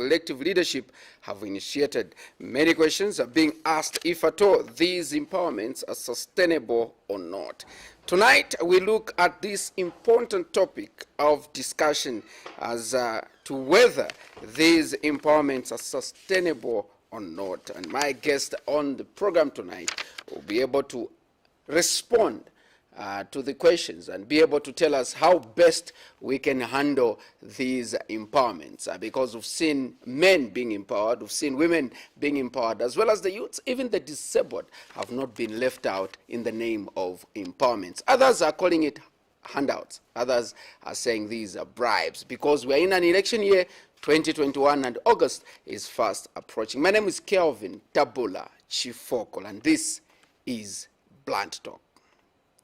collective leadership have initiated. Many questions are being asked if at all these empowerments are sustainable or not. Tonight, we look at this important topic of discussion as to whether these empowerments are sustainable or not. And my guest on the program tonight will be able to respond to the questions and be able to tell us how best we can handle these empowerments, because we've seen men being empowered, we've seen women being empowered, as well as the youths. Even the disabled have not been left out in the name of empowerments. Others are calling it handouts. Others are saying these are bribes, because we're in an election year, 2021, and August is fast approaching. My name is Kelvin Tabula Chifokol, and this is Blunt Talk.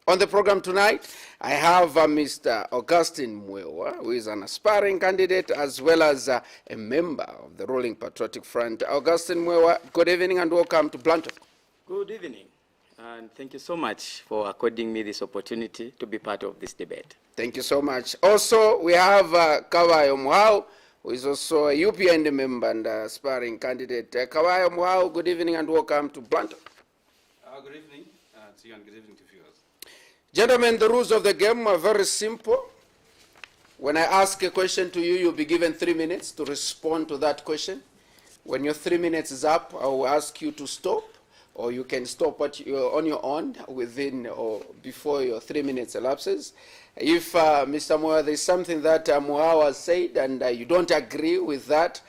On the program tonight, I have Mr. Augustine Mwewa, who is an aspiring candidate as well as a member of the ruling Patriotic Front. Augustine Mwewa, good evening and welcome to Blunt Talk. Good evening, and thank you so much for according me this opportunity to be part of this debate. Thank you so much. Also, we have Kabayo Muhau, who is also a UPND member and aspiring candidate. Kabayo Muhau, good evening and welcome to Blunt Talk. Good evening to you and good evening to viewers. Gentlemen, the rules of the game are very simple. When I ask a question to you, you'll be given 3 minutes to respond to that question. When your 3 minutes is up, I will ask you to stop, or you can stop on your own within or before your 3 minutes elapses. If, Mr. Mwewa, there's something that Muhau has said and you don't agree with that,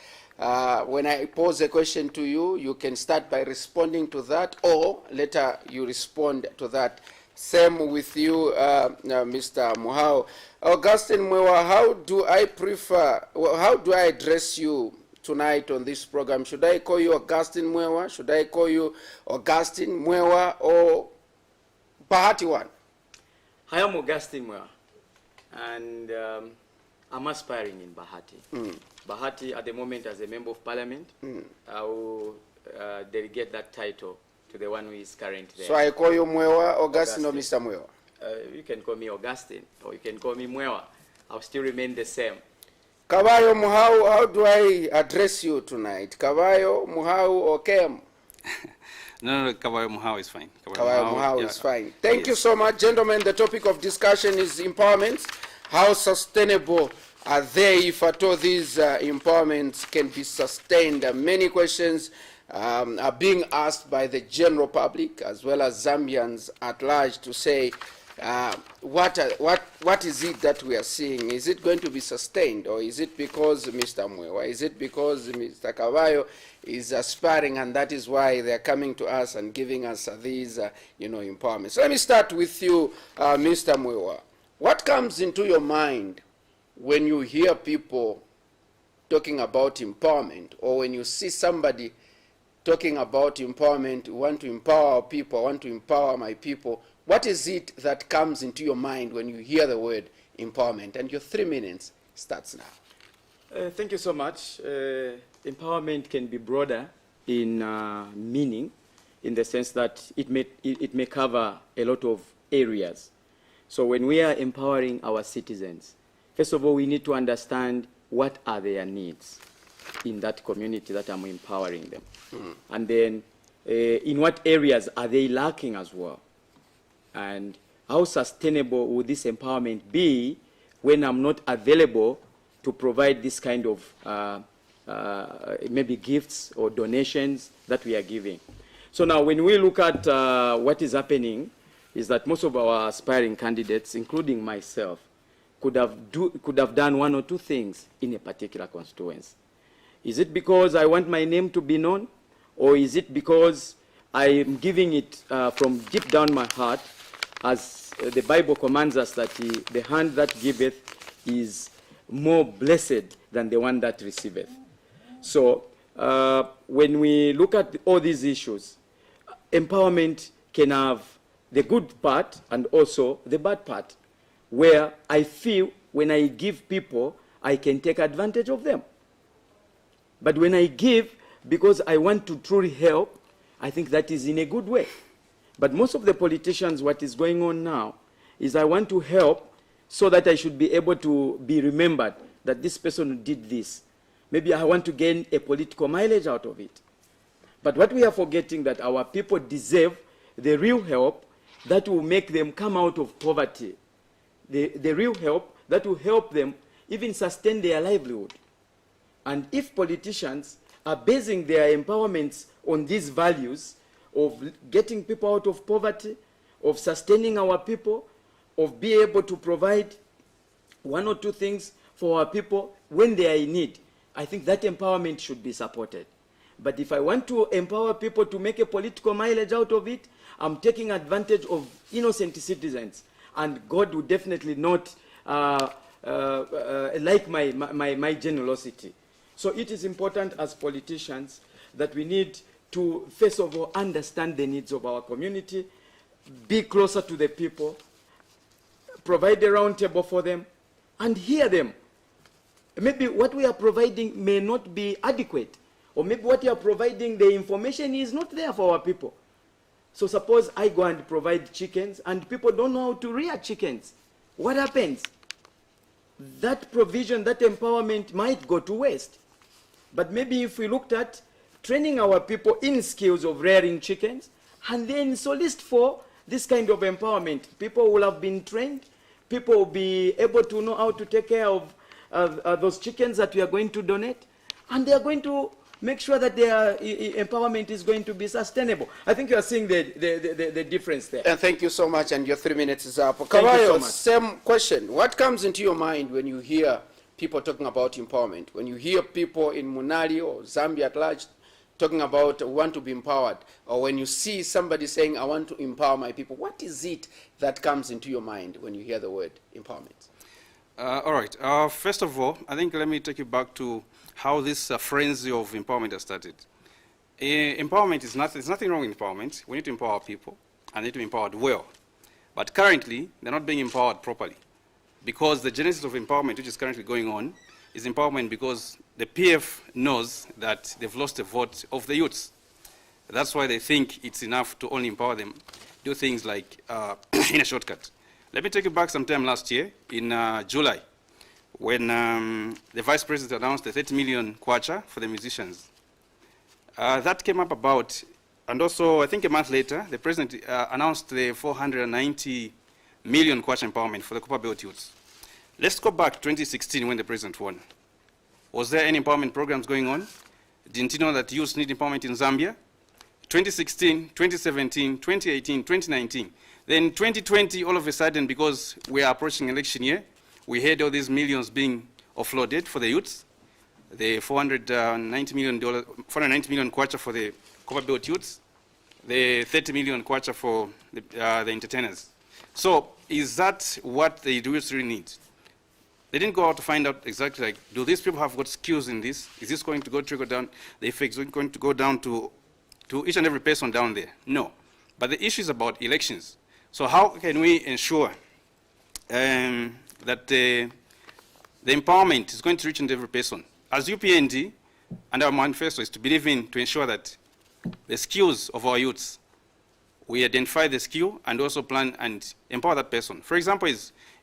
when I pose a question to you, you can start by responding to that, or later you respond to that. Same with you, Mr. Muhau. Augustine Mwewa, how do I address you tonight on this program? Should I call you Augustine Mwewa? Should I call you Augustine Mwewa or Bahati one? I am Augustine Mwewa, and I'm aspiring in Bahati. Bahati, at the moment, as a member of Parliament, I will delegate that title to the one who is current there. So I call you Mwewa, Augustine, or Mr. Mwewa? You can call me Augustine, or you can call me Mwewa. I'll still remain the same. Kabayo Muhau, how do I address you tonight? Kabayo Muhau or Kem? No, Kabayo Muhau is fine. Kabayo Muhau is fine. Thank you so much, gentlemen. The topic of discussion is empowerment. How sustainable are they if at all these empowerments can be sustained? Many questions are being asked by the general public as well as Zambians at large to say, what is it that we are seeing? Is it going to be sustained, or is it because Mr. Mwewa, is it because Mr. Kabayo is aspiring and that is why they are coming to us and giving us these empowerments? So let me start with you, Mr. Mwewa. What comes into your mind when you hear people talking about empowerment, or when you see somebody talking about empowerment, we want to empower our people, I want to empower my people? What is it that comes into your mind when you hear the word empowerment? And your 3 minutes starts now. Thank you so much. Empowerment can be broader in meaning, in the sense that it may cover a lot of areas. So when we are empowering our citizens, first of all, we need to understand what are their needs in that community that I'm empowering them. And then in what areas are they lacking as well? And how sustainable will this empowerment be when I'm not available to provide this kind of maybe gifts or donations that we are giving? So now when we look at what is happening is that most of our aspiring candidates, including myself, could have done one or two things in a particular constituency. Is it because I want my name to be known, or is it because I am giving it from deep down my heart, as the Bible commands us that the hand that giveth is more blessed than the one that receiveth? So when we look at all these issues, empowerment can have the good part and also the bad part, where I feel when I give people, I can take advantage of them. But when I give because I want to truly help, I think that is in a good way. But most of the politicians, what is going on now is I want to help so that I should be able to be remembered that this person did this. Maybe I want to gain a political mileage out of it. But what we are forgetting that our people deserve the real help that will make them come out of poverty. The real help that will help them even sustain their livelihood. And if politicians are basing their empowerments on these values of getting people out of poverty, of sustaining our people, of being able to provide one or two things for our people when they are in need, I think that empowerment should be supported. But if I want to empower people to make a political mileage out of it, I'm taking advantage of innocent citizens. And God would definitely not like my generosity. So it is important as politicians that we need to, first of all, understand the needs of our community, be closer to the people, provide a round table for them, and hear them. Maybe what we are providing may not be adequate, or maybe what you are providing, the information is not there for our people. So suppose I go and provide chickens, and people don't know how to rear chickens. What happens? That provision, that empowerment might go to waste. But maybe if we looked at training our people in skills of rearing chickens, and then solicit for this kind of empowerment, people will have been trained, people will be able to know how to take care of those chickens that we are going to donate, and they are going to make sure that their empowerment is going to be sustainable. I think you are seeing the difference there. And thank you so much, and your 3 minutes is up. Thank you so Kabayo, much. same question. What comes into your mind when you hear people talking about empowerment? When you hear people in Munali or Zambia at large talking about want to be empowered, or when you see somebody saying, I want to empower my people, what is it that comes into your mind when you hear the word empowerment? All right. First of all, I think let me take you back to how this frenzy of empowerment has started. Empowerment is nothing. There's nothing wrong with empowerment. We need to empower people, and need to be empowered well. But currently, they're not being empowered properly, because the genesis of empowerment, which is currently going on, is empowerment because the PF knows that they've lost the vote of the youths. That's why they think it's enough to only empower them, do things like in a shortcut. Let me take you back sometime last year in July, when the Vice President announced the 30 million kwacha for the musicians. That came up about, and also I think a month later, the President announced the 490 million kwacha empowerment for the Copper Belt youths. Let's go back to 2016 when the President won. Was there any empowerment programs going on? Didn't you know that youths need empowerment in Zambia? 2016, 2017, 2018, 2019. Then 2020, all of a sudden, because we are approaching election year, we heard all these millions being offloaded for the youths, the $490 million kwacha for the Copper Belt youths, the 30 million kwacha for the entertainers. So is that what the youths really need? They didn't go out to find out exactly, like, do these people have got skills in this? Is this going to go trickle down? The effects are going to go down to each and every person down there? No. But the issue is about elections. So how can we ensure that the empowerment is going to reach into every person? As UPND, and our manifesto is to believe in, to ensure that the skills of our youths, we identify the skill and also plan and empower that person. For example,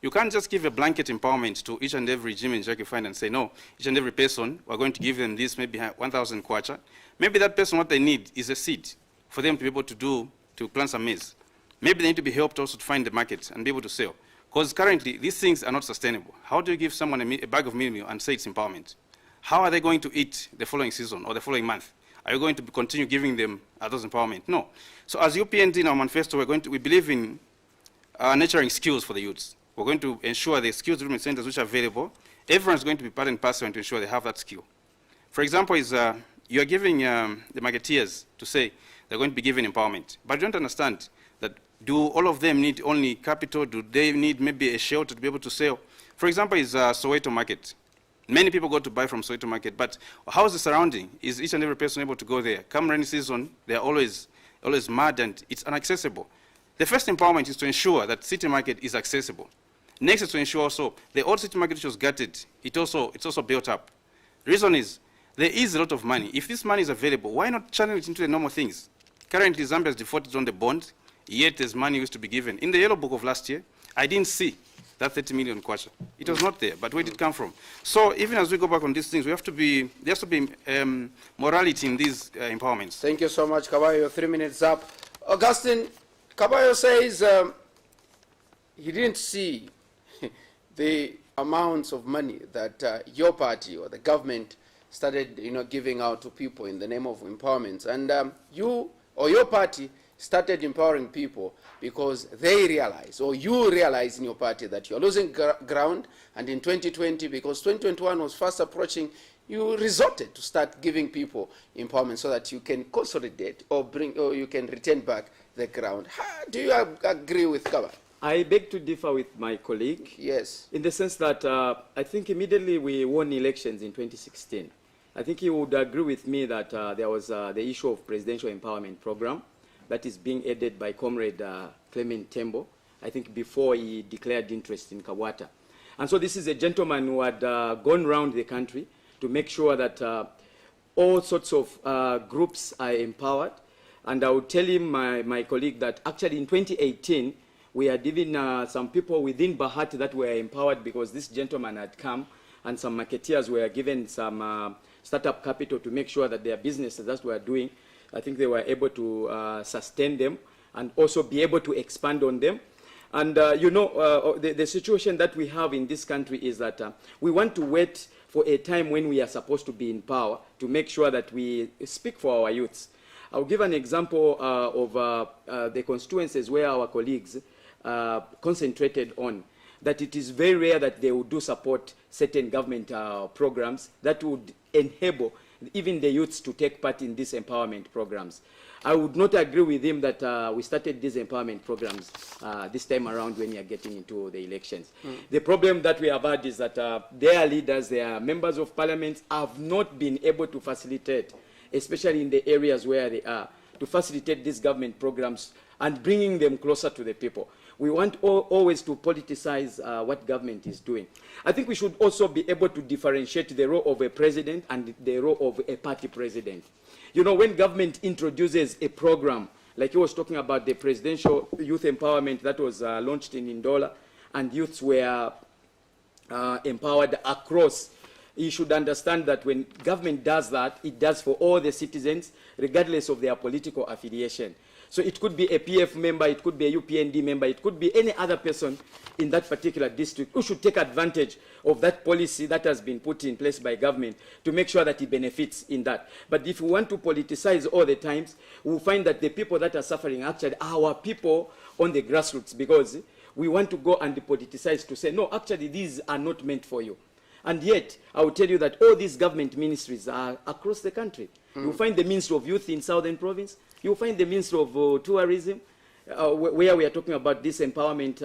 you can't just give a blanket empowerment to each and every gym and you find and say, no, each and every person, we're going to give them this, maybe 1,000 kwacha. Maybe that person, what they need is a seed for them to be able to plant some maize. Maybe they need to be helped also to find the market and be able to sell. Because currently, these things are not sustainable. How do you give someone a bag of meal and say it's empowerment? How are they going to eat the following season or the following month? Are you going to continue giving them those empowerment? No. So as UPND in our manifesto, we believe in nurturing skills for the youths. We're going to ensure the skills development centers which are available, everyone's going to be part and parcel to ensure they have that skill. For example, you are giving the marketeers to say they're going to be given empowerment, but you don't understand that do all of them need only capital? Do they need maybe a shelter to be able to sell? For example, is Soweto market. Many people go to buy from Soweto market, but how is the surrounding? Is each and every person able to go there? Come rainy season, they're always mud and it's inaccessible. The first empowerment is to ensure that city market is accessible. Next is to ensure also the old city market which was gutted, it's also built up. The reason is there is a lot of money. If this money is available, why not channel it into the normal things? Currently, Zambia has defaulted on the bond, yet there's money used to be given. In the Yellow Book of last year, I didn't see that 30 million kwacha. It was not there, but where did it come from? So even as we go back on these things, we have to be, there has to be morality in these empowerments. Thank you so much, Kabayo. 3 minutes up. Augustine, Kabayo says he didn't see the amounts of money that your party or the government started, giving out to people in the name of empowerment. And you or your party started empowering people because they realize, or you realize in your party, that you're losing ground. And in 2020, because 2021 was fast approaching, you resorted to start giving people empowerment so that you can consolidate or you can return back the ground. Do you agree with Kaba? I beg to differ with my colleague. Yes. In the sense that I think immediately we won elections in 2016. I think he would agree with me that there was the issue of presidential empowerment program that is being headed by Comrade Clement Tembo, I think before he declared interest in Kawata. And so this is a gentleman who had gone around the country to make sure that all sorts of groups are empowered. And I would tell him, my colleague, that actually in 2018, we had even some people within Bahati that were empowered because this gentleman had come, and some marketeers were given some startup capital to make sure that their businesses that were doing, I think they were able to sustain them and also be able to expand on them. And the situation that we have in this country is that we want to wait for a time when we are supposed to be in power to make sure that we speak for our youths. I'll give an example of the constituencies where our colleagues concentrated on, that it is very rare that they would do support certain government programs that would enable even the youths to take part in these empowerment programs. I would not agree with him that we started these empowerment programs this time around when we are getting into the elections. The problem that we have had is that their leaders, their members of parliament, have not been able to facilitate, especially in the areas where they are, to facilitate these government programs and bringing them closer to the people. We want always to politicize what government is doing. I think we should also be able to differentiate the role of a president and the role of a party president. You know, when government introduces a program, like he was talking about the presidential youth empowerment that was launched in Ndola, and youths were empowered across, you should understand that when government does that, it does for all the citizens, regardless of their political affiliation. So it could be a PF member, it could be a UPND member, it could be any other person in that particular district who should take advantage of that policy that has been put in place by government to make sure that it benefits in that. But if we want to politicize all the times, we'll find that the people that are suffering actually are our people on the grassroots, because we want to go and politicize to say, no, actually these are not meant for you. And yet, I will tell you that all these government ministries are across the country. You'll find the Ministry of Youth in Southern Province. You'll find the Ministry of Tourism, where we are talking about this empowerment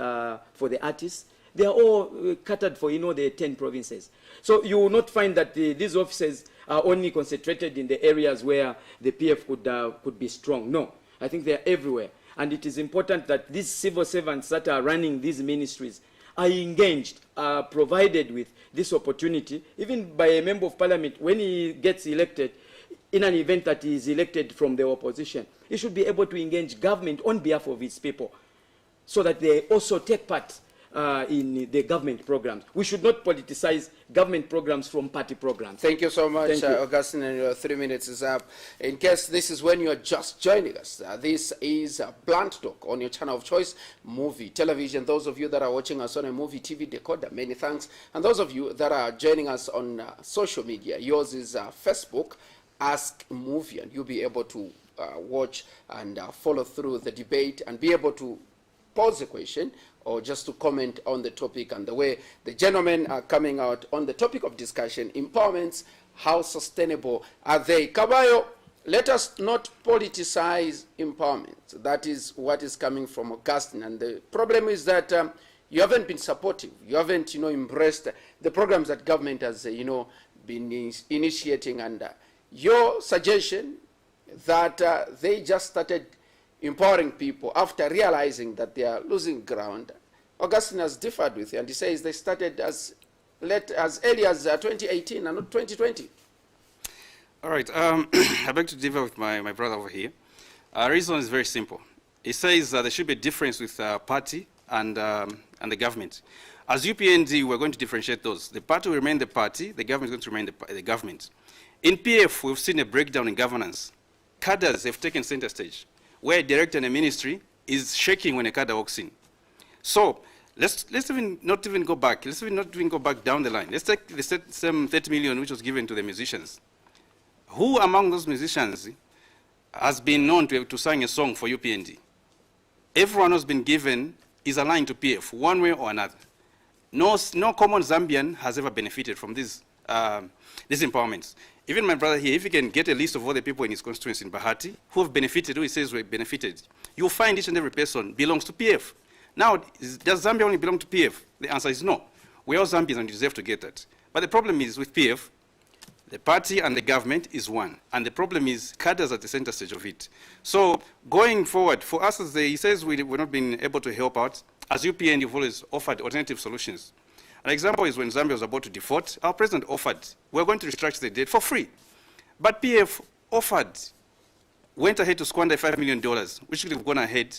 for the artists. They are all catered for, the 10 provinces. So you will not find that these offices are only concentrated in the areas where the PF could be strong. No, I think they are everywhere. And it is important that these civil servants that are running these ministries are engaged, provided with this opportunity, even by a member of parliament, when he gets elected, in an event that he is elected from the opposition, he should be able to engage government on behalf of his people so that they also take part in the government programs. We should not politicize government programs from party programs. Thank you so much, Augustine, and your 3 minutes is up. In case this is when you're just joining us, this is Blunt Talk on your channel of choice, Muvi Television. Those of you that are watching us on a Muvi TV decoder, many thanks. And those of you that are joining us on social media, yours is Facebook, Ask Muvi, and you'll be able to watch and follow through the debate and be able to pose a question or just to comment on the topic and the way the gentlemen are coming out on the topic of discussion, empowerments, how sustainable are they? Kabayo, let us not politicize empowerment. That is what is coming from Augustine. And the problem is that you haven't been supportive. You haven't, embraced the programs that government has, been initiating. And your suggestion that they just started empowering people after realizing that they are losing ground, Augustine has differed with you, and he says they started as early as 2018 and not 2020. All right, I beg to differ with my brother over here. Reason is very simple. He says there should be a difference with party and the government. As UPND, we're going to differentiate those. The party will remain the party, the government is going to remain the government. In PF, we've seen a breakdown in governance. Cadres have taken center stage, where a director in a ministry is shaking when a cadre walks in. So let's not even go back. Let's not even go back down the line. Let's take the same 30 million which was given to the musicians. Who among those musicians has been known to sing a song for UPND? Everyone who's been given is aligned to PF, one way or another. No common Zambian has ever benefited from these empowerments. Even my brother here, if he can get a list of all the people in his constituency in Bahati who have benefited, who he says were benefited, you'll find each and every person belongs to PF. Now, does Zambia only belong to PF? The answer is no. We're all Zambians and deserve to get that. But the problem is with PF, the party and the government is one. And the problem is cadres at the center stage of it. So going forward, for us, as he says we've not been able to help out, as UPN, you've always offered alternative solutions. An example is when Zambia was about to default, our president offered, we're going to restructure the debt for free. But PF went ahead to squander $5 million, which could have gone ahead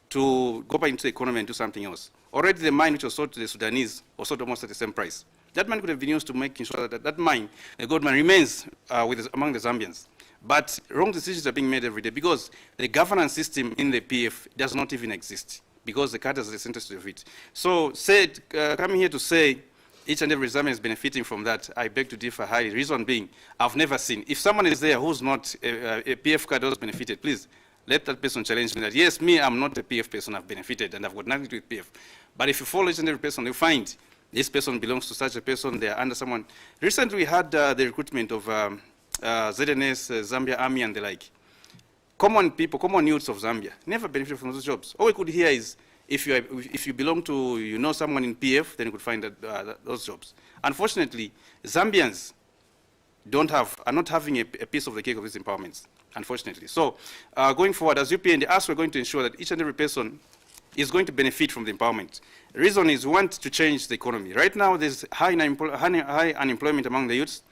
to go back into the economy and do something else. Already the mine which was sold to the Sudanese was sold almost at the same price. That money could have been used to make sure that that mine, the gold mine, remains among the Zambians. But wrong decisions are being made every day because the governance system in the PF does not even exist, because the cadres are the center of it. So coming here to say each and every Zambian is benefiting from that, I beg to differ highly. Reason being, I've never seen. If someone is there who's not a PF cadre who's benefited, please let that person challenge me that, yes, me, I'm not a PF person, I've benefited and I've got nothing to do with PF. But if you follow each and every person, you find this person belongs to such a person, they're under someone. Recently we had the recruitment of ZNS, Zambia Army and the like. Common people, common youths of Zambia, never benefited from those jobs. All we could hear is, if you belong to, someone in PF, then you could find those jobs. Unfortunately, Zambians are not having a piece of the cake of these empowerments, unfortunately. So going forward, as UPND, we're going to ensure that each and every person is going to benefit from the empowerment. The reason is we want to change the economy. Right now, there's high unemployment among the youths.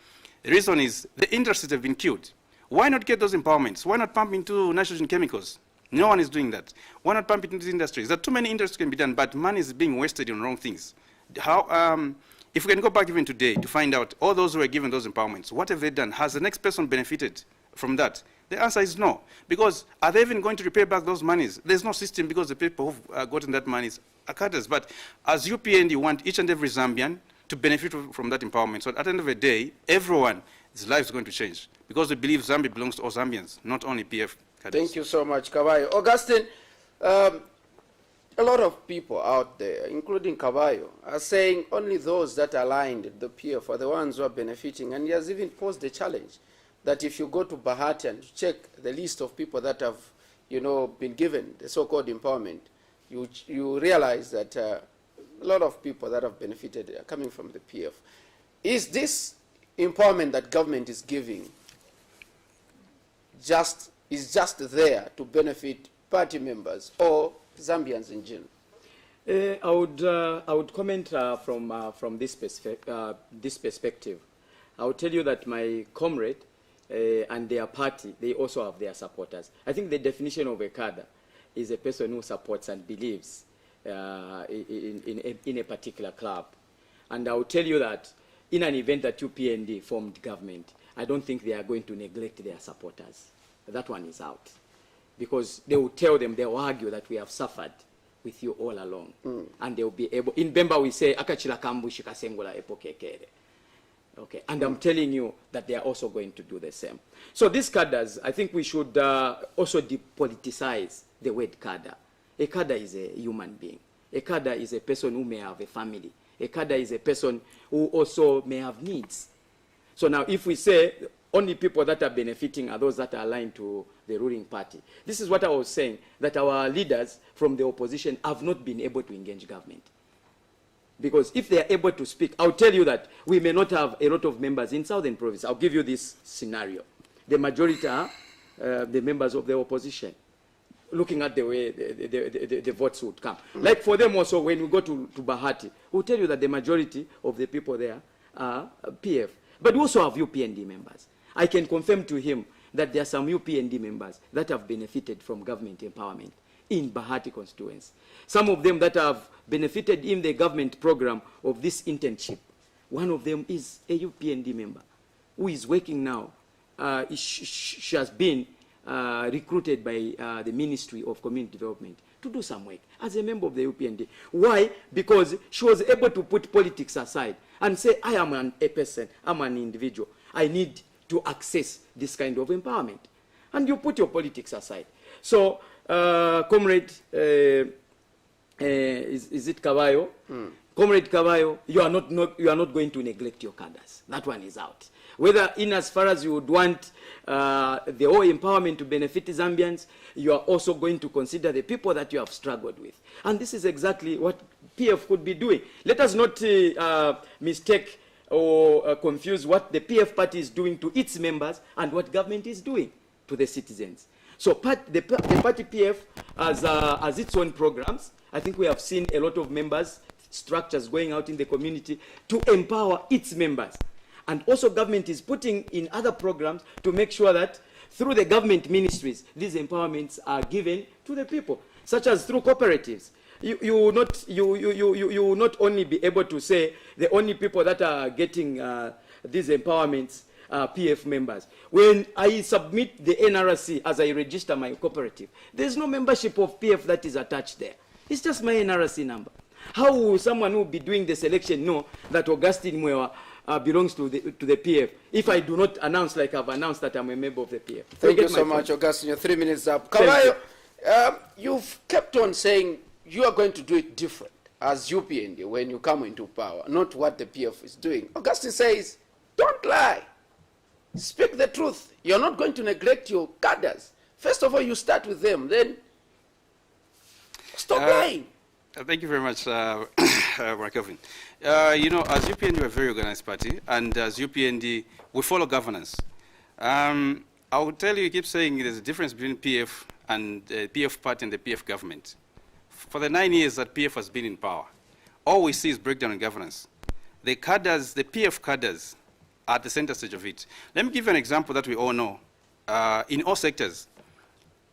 The reason is the industries have been killed. Why not get those empowerments? Why not pump into nitrogen chemicals? No one is doing that. Why not pump it into these industries? There are too many industries can be done, but money is being wasted on wrong things. If we can go back even today to find out all those who were given those empowerments, what have they done? Has the next person benefited from that? The answer is no. Because are they even going to repay back those monies? There's no system because the people who've gotten that money are cadres. But as UPND, you want each and every Zambian to benefit from that empowerment. So at the end of the day, everyone's life is going to change. Because we believe Zambia belongs to all Zambians, not only PF cadres. Thank you so much, Kabayo. Augustine, a lot of people out there, including Kabayo, are saying only those that are aligned with the PF are the ones who are benefiting. And he has even posed a challenge that if you go to Bahati and check the list of people that have, been given the so-called empowerment, you realize that a lot of people that have benefited are coming from the PF. Is this empowerment that government is giving just there to benefit party members or Zambians in general? I would comment from this perspective. I would tell you that my comrade and their party, they also have their supporters. I think the definition of a cadre is a person who supports and believes in a particular club. And I will tell you that in an event that UPND formed government, I don't think they are going to neglect their supporters. That one is out. Because they will tell them, they will argue that we have suffered with you all along. And they will be able, in Bemba we say, akachila kambu shikasengola epokekere. Okay, and I'm telling you that they are also going to do the same. So these cadres, I think we should also depoliticize the word cadre. A cadre is a human being. A cadre is a person who may have a family. A cadre is a person who also may have needs. So now if we say only people that are benefiting are those that are aligned to the ruling party, this is what I was saying, that our leaders from the opposition have not been able to engage government. Because if they are able to speak, I'll tell you that we may not have a lot of members in Southern Province. I'll give you this scenario. The majority are the members of the opposition, looking at the way the votes would come. Like for them also, when we go to Bahati, we'll tell you that the majority of the people there are PF. But we also have UPND members. I can confirm to him that there are some UPND members that have benefited from government empowerment in Bahati constituency. Some of them that have benefited in the government program of this internship. One of them is a UPND member who is working now. She has been recruited by the Ministry of Community Development to do some work as a member of the UPND. Why? Because she was able to put politics aside and say, I am a person, I'm an individual. I need to access this kind of empowerment. And you put your politics aside. So, Comrade, is it Kabayo? Comrade Kabayo, you are not going to neglect your cadres. That one is out. Whether in as far as you would want the whole empowerment to benefit Zambians, you are also going to consider the people that you have struggled with. And this is exactly what PF could be doing. Let us not mistake or confuse what the PF party is doing to its members and what government is doing to the citizens. So the party PF has its own programs. I think we have seen a lot of members, structures going out in the community to empower its members. And also government is putting in other programs to make sure that through the government ministries, these empowerments are given to the people, such as through cooperatives. You will not only be able to say the only people that are getting these empowerments are PF members. When I submit the NRC as I register my cooperative, there's no membership of PF that is attached there. It's just my NRC number. How will someone who will be doing the selection know that Augustine Mwewa belongs to the PF if I do not announce like I've announced that I'm a member of the PF? Thank you so much, Augustine. Your 3 minutes up. Kabayo, you've kept on saying you are going to do it different as UPND when you come into power, not what the PF is doing. Augustine says, don't lie. Speak the truth. You're not going to neglect your cadres. First of all, you start with them, then stop lying. Thank you very much, Markovin. You know, as UPND, we're a very organized party, and as UPND, we follow governance. I will tell you, keep saying there's a difference between PF and the PF party and the PF government. For the 9 years that PF has been in power, all we see is breakdown in governance. The cadres, the PF cadres, are at the center stage of it. Let me give you an example that we all know. In all sectors,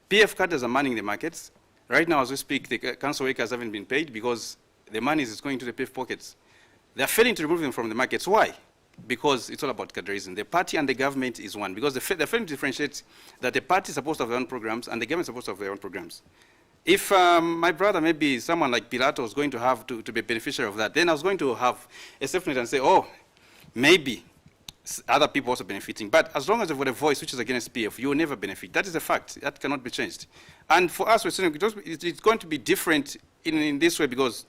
PF cadres are manning the markets. Right now, as we speak, the council workers haven't been paid because the money is going to the PF pockets. They're failing to remove them from the markets. Why? Because it's all about cadreism. The party and the government is one. Because they're failing to differentiate that the party is supposed to have their own programs and the government is supposed to have their own programs. If my brother, maybe someone like Pilato, was going to have to be a beneficiary of that, then I was going to have a safety net and say, oh, maybe other people also benefiting. But as long as you've got a voice which is against PF, you will never benefit. That is a fact. That cannot be changed. And for us, we're saying it's going to be different in this way because,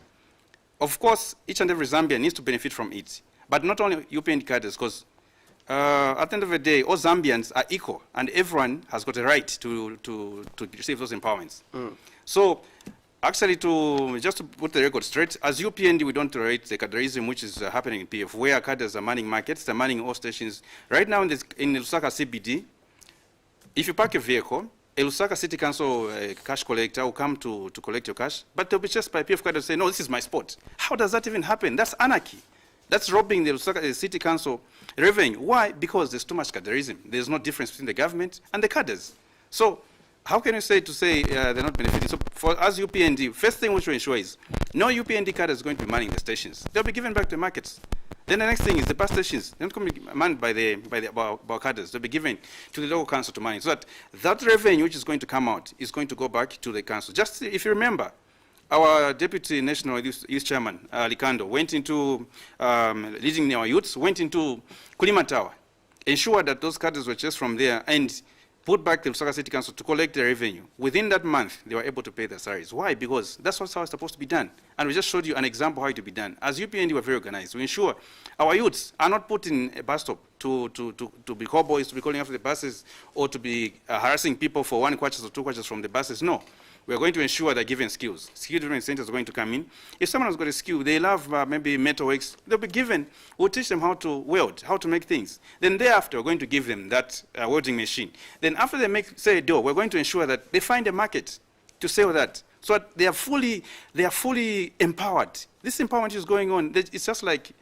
of course, each and every Zambian needs to benefit from it. But not only UPND cadres, because at the end of the day, all Zambians are equal, and everyone has got a right to receive those empowerments. So, actually, just to put the record straight, as UPND, we don't tolerate the cadreism which is happening in PF, where cadres are manning markets, they're manning all stations. Right now in Lusaka CBD, if you park a vehicle, a Lusaka City Council cash collector will come to collect your cash, but they'll be chased by PF cadres and say, no, this is my spot. How does that even happen? That's anarchy. That's robbing the Lusaka City Council revenue. Why? Because there's too much cadreism. There's no difference between the government and the cadres. So, how can you say they're not benefiting? So for us UPND, first thing which we ensure is no UPND cadre is going to be manning the stations. They'll be given back to the markets. Then the next thing is the bus stations. They're not going to be manned by our cadres. They'll be given to the local council to manage. So that revenue which is going to come out is going to go back to the council. Just if you remember, our Deputy National Youth Chairman, Likando, went into leading our youths, went into Kulima Tower, ensured that those cadres were chased from there and put back the Lusaka City Council to collect the revenue. Within that month, they were able to pay their salaries. Why? Because that's how it's supposed to be done. And we just showed you an example how it to be done. As UPND, we're very organized. We ensure our youths are not put in a bus stop to be cowboys, to be calling after the buses, or to be harassing people for 1 kwacha or 2 kwachas from the buses. No. We're going to ensure they're given skills. Skill development centers are going to come in. If someone has got a skill, they love maybe metalworks, they'll be given, we'll teach them how to weld, how to make things. Then thereafter, we're going to give them that welding machine. Then after they say a door, we're going to ensure that they find a market to sell that. So that they are fully empowered. This empowerment is going on. It's just like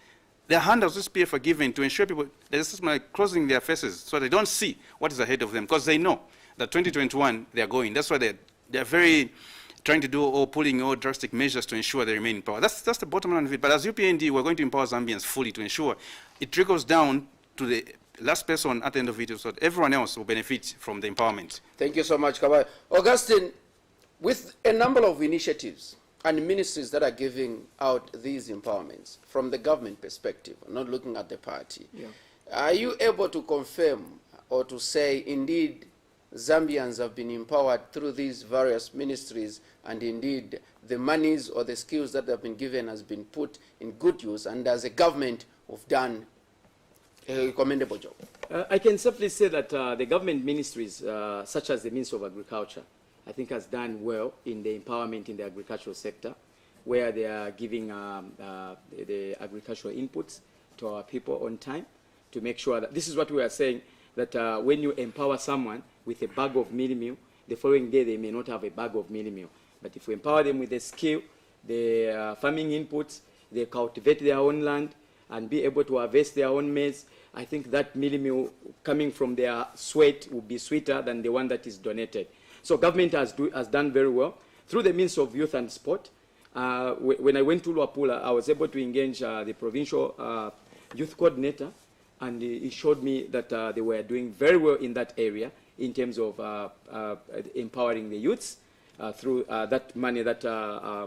their handouts this PF are given to ensure people, they're just like closing their faces so they don't see what is ahead of them because they know that 2021, they're going. That's why they're very trying to do or pulling all drastic measures to ensure they remain in power. That's the bottom line of it. But as UPND, we're going to empower Zambians fully to ensure it trickles down to the last person at the end of it, so that everyone else will benefit from the empowerment. Thank you so much, Kabayo. Augustine, with a number of initiatives and ministries that are giving out these empowerments from the government perspective, not looking at the party, are you able to confirm or to say indeed Zambians have been empowered through these various ministries, and indeed the monies or the skills that have been given has been put in good use, and as a government have done a commendable job? I can simply say that the government ministries, such as the Ministry of Agriculture, I think has done well in the empowerment in the agricultural sector, where they are giving the agricultural inputs to our people on time to make sure that, this is what we are saying, that when you empower someone with a bag of mealie meal, the following day they may not have a bag of mealie meal. But if we empower them with the skill, the farming inputs, they cultivate their own land and be able to harvest their own maize, I think that mealie meal coming from their sweat will be sweeter than the one that is donated. So government has done very well. Through the means of youth and sport, when I went to Luapula, I was able to engage the provincial youth coordinator, and he showed me that they were doing very well in that area in terms of empowering the youths through that money that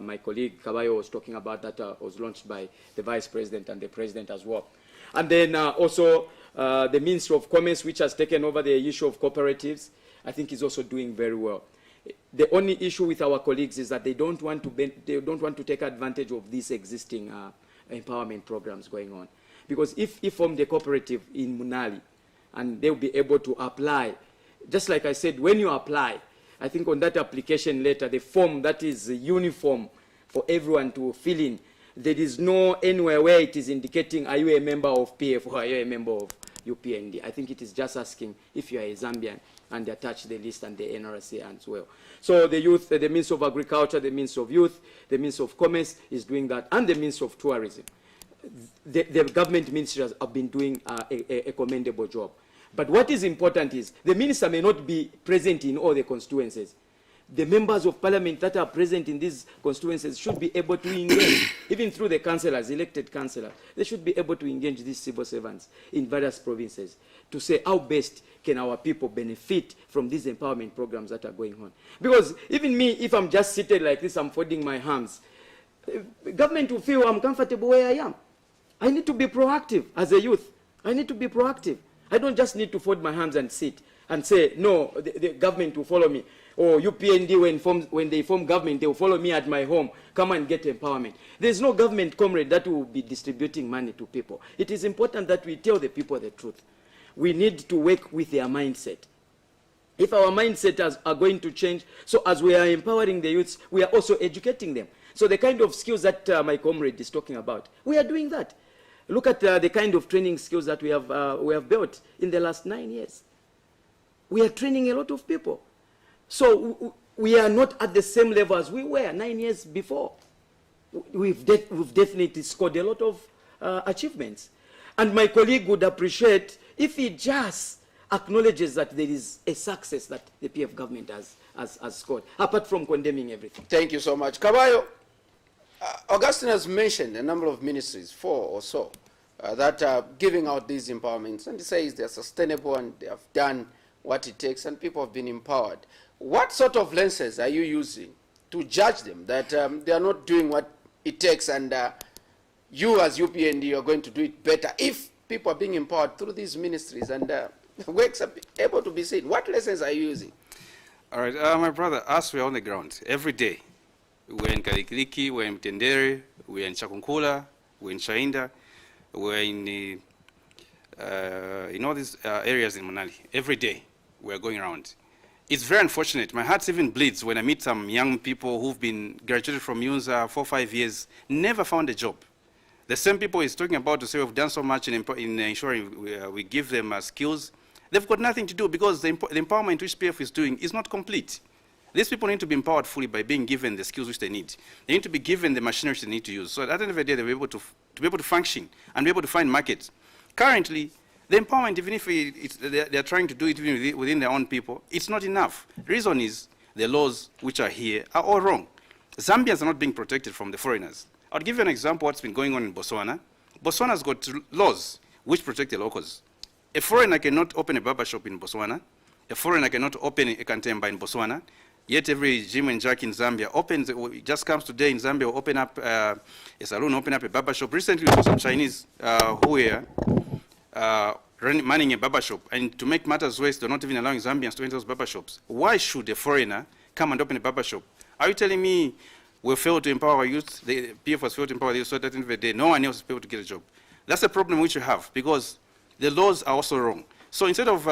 my colleague Kabayo was talking about, that was launched by the Vice President and the President as well. And then also the Ministry of Commerce, which has taken over the issue of cooperatives, I think is also doing very well. The only issue with our colleagues is that they don't want to take advantage of these existing empowerment programs going on. Because if he formed a cooperative in Munali, and they'll be able to apply, just like I said, when you apply, I think on that application letter, the form that is uniform for everyone to fill in, there is no anywhere where it is indicating, are you a member of PF or are you a member of UPND? I think it is just asking if you are a Zambian, and they attach the list and the NRC as well. So the youth, the Ministry of Agriculture, the Ministry of Youth, the Ministry of Commerce is doing that, and the Ministry of Tourism. The government ministries have been doing a commendable job. But what is important is the minister may not be present in all the constituencies. The members of parliament that are present in these constituencies should be able to engage, even through the councillors, elected councillors. They should be able to engage these civil servants in various provinces to say how best can our people benefit from these empowerment programs that are going on. Because even me, if I'm just seated like this, I'm folding my hands, government will feel I'm comfortable where I am. I need to be proactive as a youth. I need to be proactive. I don't just need to fold my hands and sit and say, no, the government will follow me. Or UPND, when they form government, they will follow me at my home. Come and get empowerment. There's no government comrade that will be distributing money to people. It is important that we tell the people the truth. We need to work with their mindset. If our mindset are going to change, so as we are empowering the youths, we are also educating them. So the kind of skills that my comrade is talking about, we are doing that. Look at the kind of training skills that we have built in the last 9 years. We are training a lot of people. So we are not at the same level as we were 9 years before. We've definitely scored a lot of achievements. And my colleague would appreciate if he just acknowledges that there is a success that the PF government has scored, apart from condemning everything. Thank you so much. Kabayo, Augustine has mentioned a number of ministries, 4 or so, that are giving out these empowerments, and he says they're sustainable and they have done what it takes and people have been empowered. What sort of lenses are you using to judge them that they are not doing what it takes, and you as UPND are going to do it better if people are being empowered through these ministries and works are able to be seen? What lessons are you using? All right, my brother, us, we're on the ground every day. We're in Kalikiliki, we're in Mtendere, we're in Chakunkula, we're in Chainda, we're in all these areas in Manali. Every day we're going around. It's very unfortunate. My heart even bleeds when I meet some young people who've been graduated from UNZA 4 or 5 years, never found a job. The same people he's talking about to say we've done so much in ensuring we give them skills. They've got nothing to do because the empowerment which PF is doing is not complete. These people need to be empowered fully by being given the skills which they need. They need to be given the machinery they need to use. So at the end of the day, they'll be able to be able to function and be able to find markets. Currently, the empowerment, even if they're trying to do it within their own people, it's not enough. The reason is the laws which are here are all wrong. Zambians are not being protected from the foreigners. I'll give you an example of what's been going on in Botswana. Botswana's got laws which protect the locals. A foreigner cannot open a barber shop in Botswana. A foreigner cannot open a cantemba in Botswana. Yet every Jim and Jack in Zambia opens, just comes today in Zambia, will open up a saloon, open up a barber shop. Recently, we saw some Chinese who were manning a barber shop. And to make matters worse, they're not even allowing Zambians to enter those barber shops. Why should a foreigner come and open a barber shop? Are you telling me we failed to empower our youth? The PF has failed to empower the youth, so that at the end of the day, no one else is able to get a job. That's a problem which we have, because the laws are also wrong. So instead of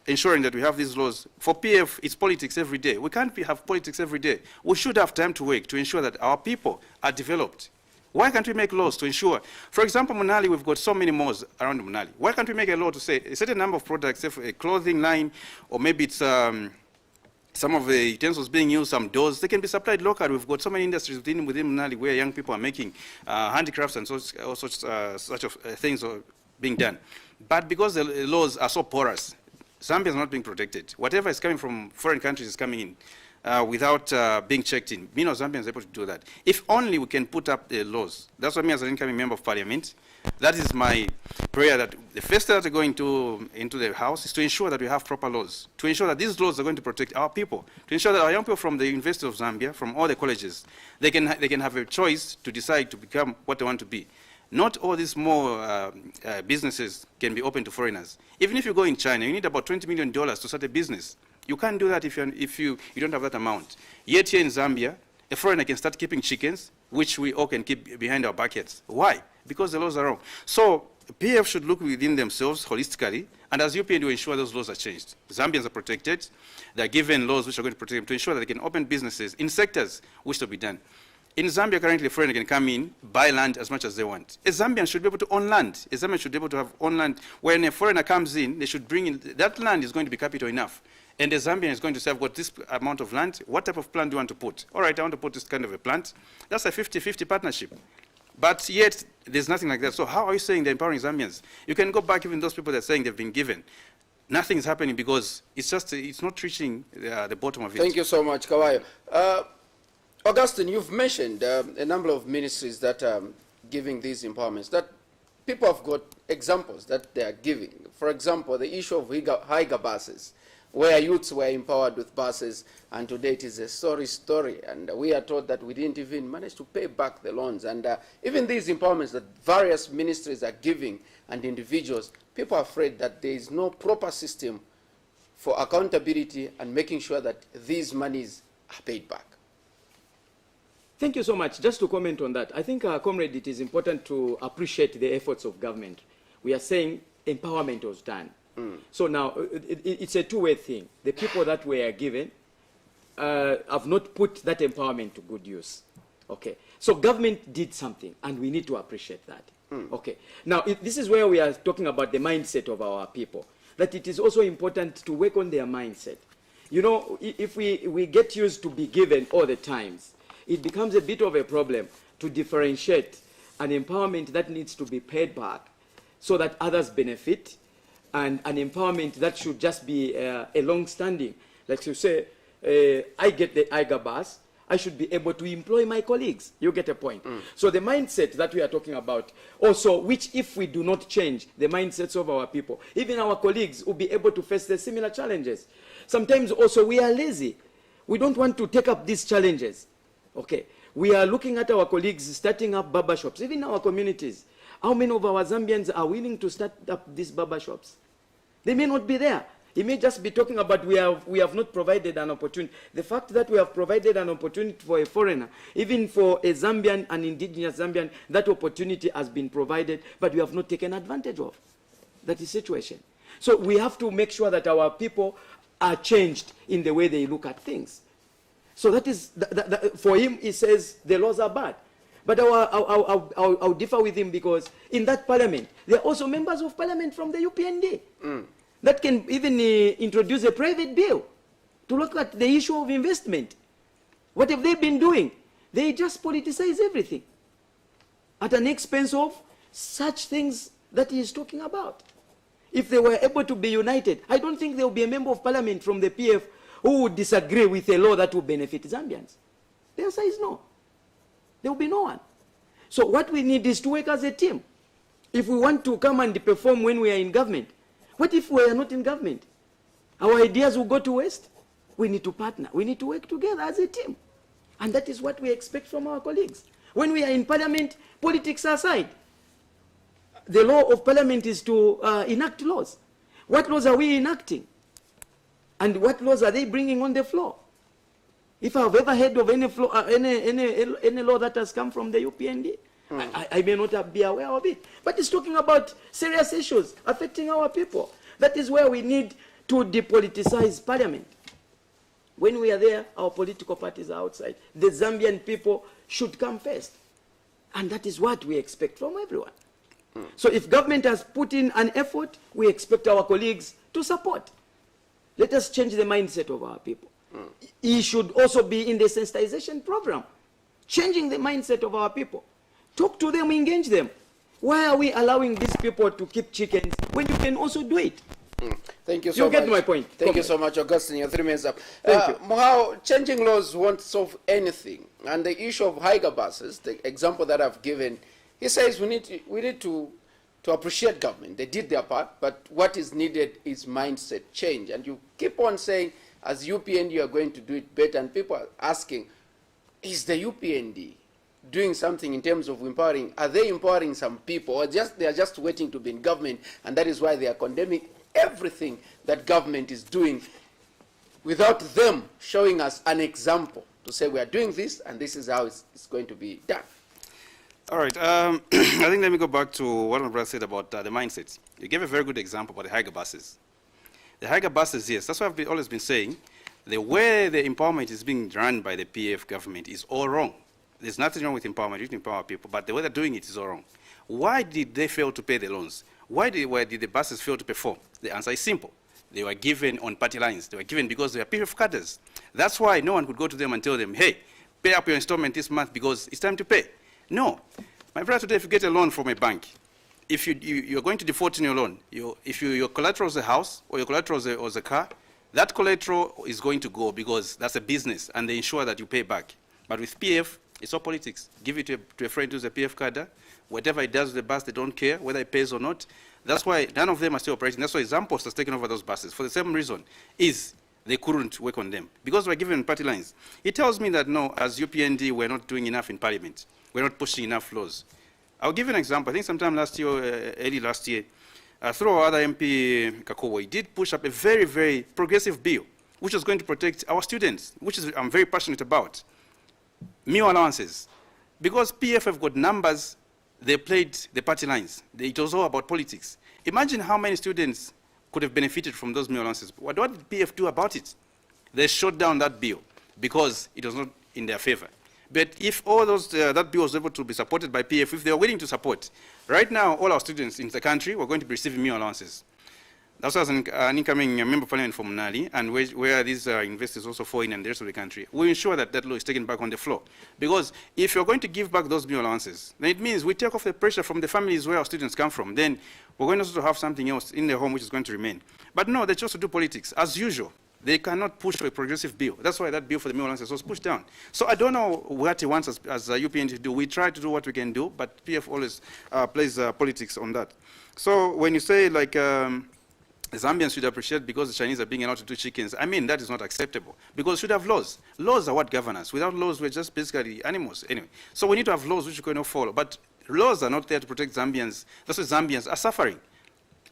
ensuring that we have these laws, for PF, it's politics every day. We can't have politics every day. We should have time to work to ensure that our people are developed. Why can't we make laws to ensure? For example, Munali, we've got so many malls around Munali. Why can't we make a law to say a certain number of products, say for a clothing line, or maybe it's some of the utensils being used, some doors, they can be supplied locally. We've got so many industries within Munali where young people are making handicrafts and all sorts of things are being done. But because the laws are so porous, Zambia is not being protected. Whatever is coming from foreign countries is coming in without being checked in. Meanwhile, Zambia is able to do that. If only we can put up the laws. That's what me as an incoming member of Parliament, that is my prayer, that the first step to go into the House is to ensure that we have proper laws, to ensure that these laws are going to protect our people, to ensure that our young people from the University of Zambia, from all the colleges, they can have a choice to decide to become what they want to be. Not all these small businesses can be open to foreigners. Even if you go in China, you need about $20 million to start a business. You can't do that if you don't have that amount. Yet here in Zambia, a foreigner can start keeping chickens, which we all can keep behind our buckets. Why? Because the laws are wrong. So PF should look within themselves holistically, and as UPND will ensure those laws are changed. Zambians are protected. They are given laws which are going to protect them to ensure that they can open businesses in sectors which will be done. In Zambia, currently, a foreigner can come in, buy land as much as they want. A Zambian should be able to own land. A Zambian should be able to have own land. When a foreigner comes in, they should bring in, that land is going to be capital enough. And the Zambian is going to say, I've got this amount of land. What type of plant do you want to put? All right, I want to put this kind of a plant. That's a 50-50 partnership. But yet, there's nothing like that. So how are you saying they're empowering Zambians? You can go back, even those people that are saying they've been given. Nothing is happening because it's not reaching the bottom of it. Thank you so much, Kabayo. Augustine, you've mentioned a number of ministries that are giving these empowerments, that people have got examples that they are giving. For example, the issue of Higer buses, where youths were empowered with buses, and today it is a sorry story. And we are told that we didn't even manage to pay back the loans. And even these empowerments that various ministries are giving and individuals, people are afraid that there is no proper system for accountability and making sure that these monies are paid back. Thank you so much. Just to comment on that, I think, comrade, it is important to appreciate the efforts of government. We are saying empowerment was done. So now, it's a two-way thing. The people that were given have not put that empowerment to good use. Okay. So government did something, and we need to appreciate that. Okay. Now, this is where we are talking about the mindset of our people, that it is also important to work on their mindset. You know, if we get used to be given all the times, it becomes a bit of a problem to differentiate an empowerment that needs to be paid back so that others benefit, and an empowerment that should just be a long-standing. Like you say, I get the Eiger bus, I should be able to employ my colleagues. You get a point. So the mindset that we are talking about, also, which if we do not change the mindsets of our people, even our colleagues will be able to face the similar challenges. Sometimes also we are lazy. We don't want to take up these challenges. Okay, we are looking at our colleagues starting up barbershops, even in our communities. How many of our Zambians are willing to start up these barbershops? They may not be there. He may just be talking about we have not provided an opportunity. The fact that we have provided an opportunity for a foreigner, even for a Zambian, an indigenous Zambian, that opportunity has been provided, but we have not taken advantage of. That is the situation. So we have to make sure that our people are changed in the way they look at things. So that is, for him, he says the laws are bad. But I'll differ with him, because in that parliament, there are also members of parliament from the UPND that can even introduce a private bill to look at the issue of investment. What have they been doing? They just politicize everything at an expense of such things that he is talking about. If they were able to be united, I don't think there will be a member of parliament from the PF who would disagree with a law that will benefit Zambians? The answer is no. There will be no one. So what we need is to work as a team. If we want to come and perform when we are in government, what if we are not in government? Our ideas will go to waste. We need to partner. We need to work together as a team. And that is what we expect from our colleagues. When we are in parliament, politics aside, the law of parliament is to enact laws. What laws are we enacting? And what laws are they bringing on the floor? If I've ever heard of any law that has come from the UPND, I may not be aware of it. But it's talking about serious issues affecting our people. That is where we need to depoliticize parliament. When we are there, our political parties are outside. The Zambian people should come first. And that is what we expect from everyone. So if government has put in an effort, we expect our colleagues to support. Let us change the mindset of our people. It should also be in the sensitization program, changing the mindset of our people. Talk to them, engage them. Why are we allowing these people to keep chickens when you can also do it? Thank you so much. You get my point. Thank you so much, Augustine. Your 3 minutes up. Thank you. Muhau, changing laws won't solve anything. And the issue of higher buses, the example that I've given, he says we need to appreciate government. They did their part, but what is needed is mindset change. And you keep on saying, as UPND, you are going to do it better. And people are asking, is the UPND doing something in terms of empowering? Are they empowering some people, or they are just waiting to be in government, and that is why they are condemning everything that government is doing without them showing us an example to say we are doing this and this is how it's going to be done? All right. I think let me go back to what my brother said about the mindsets. You gave a very good example about the higher buses. The higher buses, yes, that's what I've always been saying. The way the empowerment is being run by the PF government is all wrong. There's nothing wrong with empowerment. You can empower people, but the way they're doing it is all wrong. Why did they fail to pay the loans? Why did the buses fail to perform? The answer is simple. They were given on party lines. They were given because they are PF cadres. That's why no one could go to them and tell them, hey, pay up your installment this month because it's time to pay. No. My brother, today, if you get a loan from a bank, if you're going to default in your loan, if your collateral is a house or your collateral is a car, that collateral is going to go because that's a business and they ensure that you pay back. But with PF, it's all politics. Give it to a friend who's a PF cadre. Whatever it does with the bus, they don't care whether it pays or not. That's why none of them are still operating. That's why Zampost has taken over those buses. For the same reason, is they couldn't work on them. Because we're given party lines. It tells me that, no, as UPND, we're not doing enough in Parliament. We're not pushing enough laws. I'll give you an example. I think sometime last year, early last year, through our other MP, Kakowo, he did push up a very, very progressive bill, which was going to protect our students, which is I'm very passionate about. Meal allowances. Because PF have got numbers, they played the party lines. It was all about politics. Imagine how many students could have benefited from those meal allowances. What did PF do about it? They shut down that bill because it was not in their favor. But if all those, that bill was able to be supported by PF, if they were willing to support, right now all our students in the country were going to be receiving meal allowances. That's as an incoming member of parliament from Nali, and where these investors also fall in and the rest of the country, we ensure that that law is taken back on the floor. Because if you're going to give back those meal allowances, then it means we take off the pressure from the families where our students come from. Then we're going also to have something else in the home which is going to remain. But no, they chose to do politics, as usual. They cannot push for a progressive bill. That's why that bill for the meal allowances was pushed down. So I don't know what he wants us as UPND to do. We try to do what we can do, but PF always plays politics on that. So when you say like, Zambians should appreciate because the Chinese are being allowed to do chickens, I mean, that is not acceptable. Because we should have laws. Laws are what govern us. Without laws, we're just basically animals. Anyway, so we need to have laws which we cannot follow. But laws are not there to protect Zambians. That's why Zambians are suffering.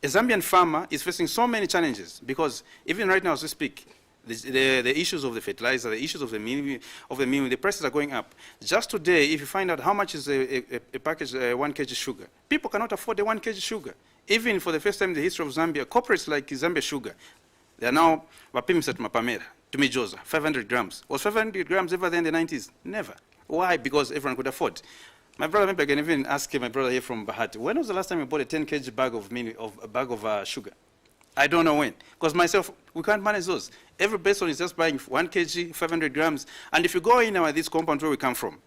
A Zambian farmer is facing so many challenges because even right now as we speak, the issues of the fertilizer, the issues of the meal, the prices are going up. Just today, if you find out how much is a package, 1 kg sugar, people cannot afford the 1 kg sugar. Even for the first time in the history of Zambia, corporates like Zambia Sugar, they are now wapimisat mapamera, tumijoza, 500 grams. Was 500 grams ever there in the 90s? Never. Why? Because everyone could afford. My brother, maybe I can even ask my brother here from Bahati, when was the last time you bought a 10 kg bag of sugar? I don't know when. Because myself, we can't manage those. Every person is just buying 1 kg, 500 grams. And if you go in this compound where we come from,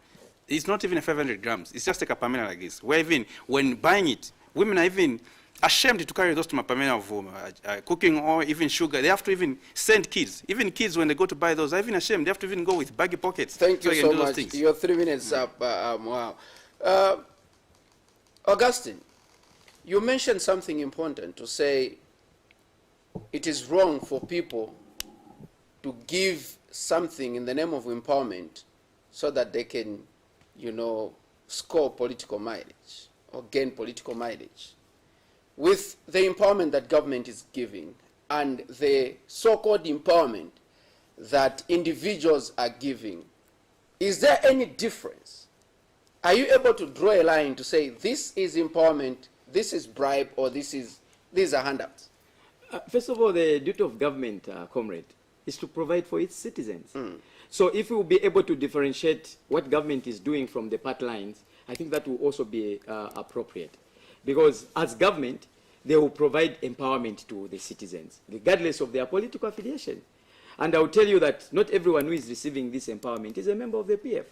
it's not even a 500 grams. It's just a kapamela like this. Where even when buying it, women are even ashamed to carry those to Mapamena of cooking or even sugar. They have to even send kids. Even kids, when they go to buy those, are even ashamed. They have to even go with baggy pockets. Thank you so do those much. things. You're 3 minutes up. Wow. Augustine, you mentioned something important to say it is wrong for people to give something in the name of empowerment so that they can, you know, score political mileage or gain political mileage. With the empowerment that government is giving and the so-called empowerment that individuals are giving, is there any difference? Are you able to draw a line to say this is empowerment, this is bribe, or these are handouts? First of all, the duty of government, comrade, is to provide for its citizens. So if we will be able to differentiate what government is doing from the party lines, I think that will also be appropriate. Because as government, they will provide empowerment to the citizens, regardless of their political affiliation. And I will tell you that not everyone who is receiving this empowerment is a member of the PF.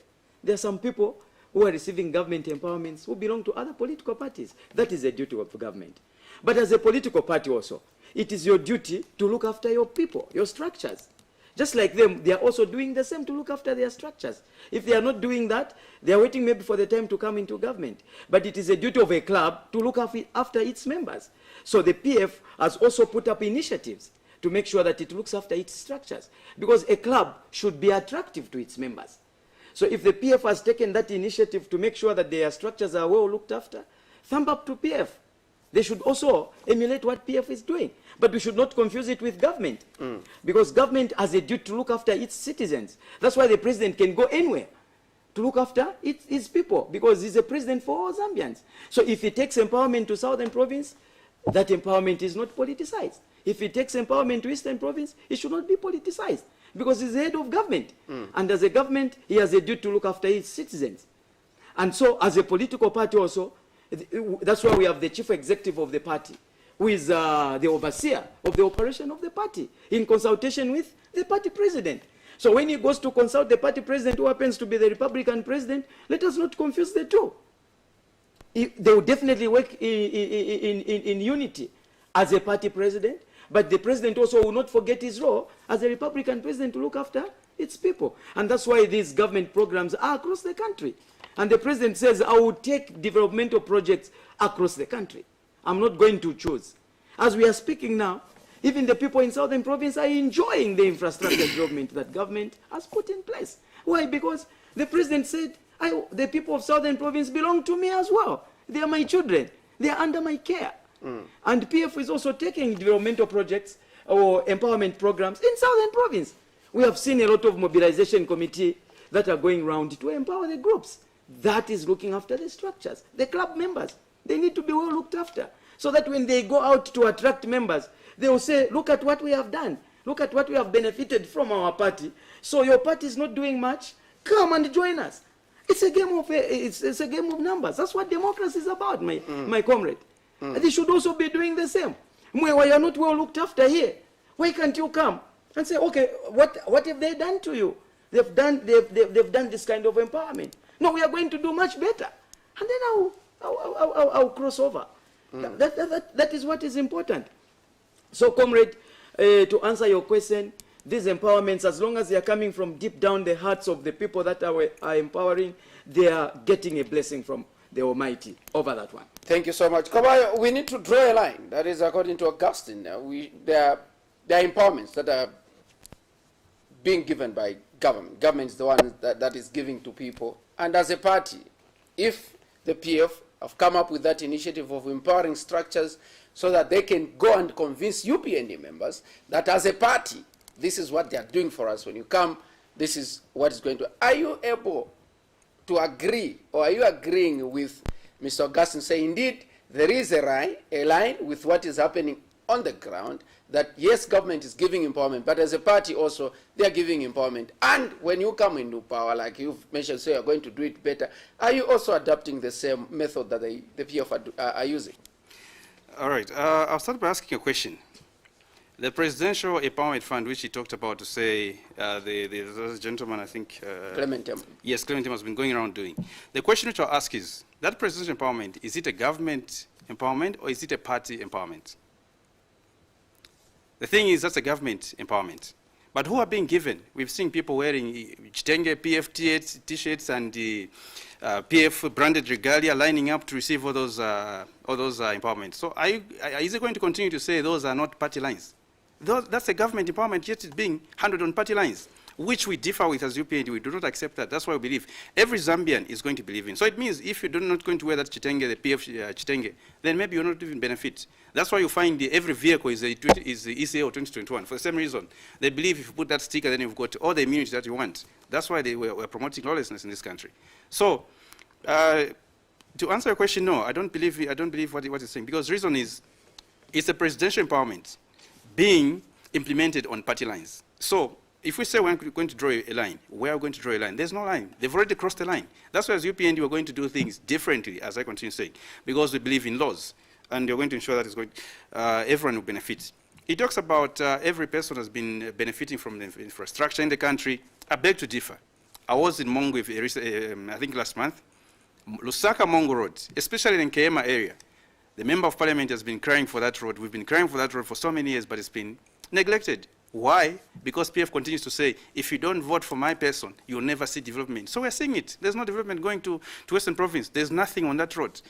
There are some people who are receiving government empowerments who belong to other political parties. That is the duty of the government. But as a political party also, it is your duty to look after your people, your structures. Just like them, they are also doing the same to look after their structures. If they are not doing that, they are waiting maybe for the time to come into government. But it is a duty of a club to look after its members. So the PF has also put up initiatives to make sure that it looks after its structures. Because a club should be attractive to its members. So if the PF has taken that initiative to make sure that their structures are well looked after, thumb up to PF. They should also emulate what PF is doing. But we should not confuse it with government. Because government has a duty to look after its citizens. That's why the president can go anywhere to look after its people, because he's a president for all Zambians. So if he takes empowerment to Southern Province, that empowerment is not politicized. If he takes empowerment to Eastern Province, it should not be politicized, because he's the head of government. And as a government, he has a duty to look after its citizens. And so as a political party also, that's why we have the chief executive of the party, who is the overseer of the operation of the party, in consultation with the party president. So when he goes to consult the party president, who happens to be the Republican president, let us not confuse the two. They will definitely work in unity as a party president, but the president also will not forget his role as a Republican president to look after its people. And that's why these government programs are across the country. And the president says, I will take developmental projects across the country. I'm not going to choose. As we are speaking now, even the people in Southern Province are enjoying the infrastructure development that government has put in place. Why? Because the president said, the people of Southern Province belong to me as well. They are my children. They are under my care. And PF is also taking developmental projects or empowerment programs in Southern Province. We have seen a lot of mobilization committee that are going around to empower the groups. That is looking after the structures. The club members, they need to be well looked after, so that when they go out to attract members, they will say, look at what we have done. Look at what we have benefited from our party. So your party is not doing much. Come and join us. It's a game of it's a game of numbers. That's what democracy is about, my comrade. They should also be doing the same. Mwewa, you are not well looked after here. Why can't you come and say, okay, what have they done to you? They've done this kind of empowerment. No, we are going to do much better. And then I'll cross over. That is what is important. So, comrade, to answer your question, these empowerments, as long as they are coming from deep down the hearts of the people that are empowering, they are getting a blessing from the Almighty over that one. Thank you so much. Kabayo, we need to draw a line. That is according to Augustine. There are empowerments that are being given by government. Government is the one that is giving to people. And as a party, if the PF have come up with that initiative of empowering structures so that they can go and convince UPND members that as a party, this is what they are doing for us. When you come, this is what is going to... Are you able to agree, or are you agreeing with Mr. Augustine saying, indeed, there is a line with what is happening on the ground, that yes, government is giving empowerment, but as a party also, they are giving empowerment. And when you come into power, like you've mentioned, so you're going to do it better, are you also adopting the same method that the PF are using? All right. I'll start by asking a question. The Presidential Empowerment Fund, which he talked about to say, the gentleman, I think... Clement. Yes, Clement has been going around doing. The question which I'll ask is, that presidential empowerment, is it a government empowerment or is it a party empowerment? The thing is, that's a government empowerment. But who are being given? We've seen people wearing Chitenge PF T-shirts and PF branded regalia lining up to receive all those empowerments. So is it going to continue to say those are not party lines? That's a government empowerment, yet it's being handled on party lines, which we differ with as UPND. We do not accept that. That's why we believe every Zambian is going to believe in. So it means if you're not going to wear that Chitenge, the PF Chitenge, then maybe you're not even benefit. That's why you find every vehicle is the ECA or 2021. For the same reason, they believe if you put that sticker, then you've got all the immunity that you want. That's why they were promoting lawlessness in this country. So, to answer your question, no, I don't believe what it's saying, because the reason is it's a presidential empowerment being implemented on party lines. So if we say we're going to draw a line, where are we going to draw a line? There's no line. They've already crossed the line. That's why as UPND we're going to do things differently, as I continue saying, because we believe in laws, and we're going to ensure that everyone will benefit. It talks about every person has been benefiting from the infrastructure in the country. I beg to differ. I was in Mongo, I think last month. Lusaka-Mongo Road, especially in Kema area. The Member of Parliament has been crying for that road. We've been crying for that road for so many years, but it's been neglected. Why? Because PF continues to say, if you don't vote for my person, you'll never see development. So we're seeing it. There's no development going to Western Province. There's nothing on that road.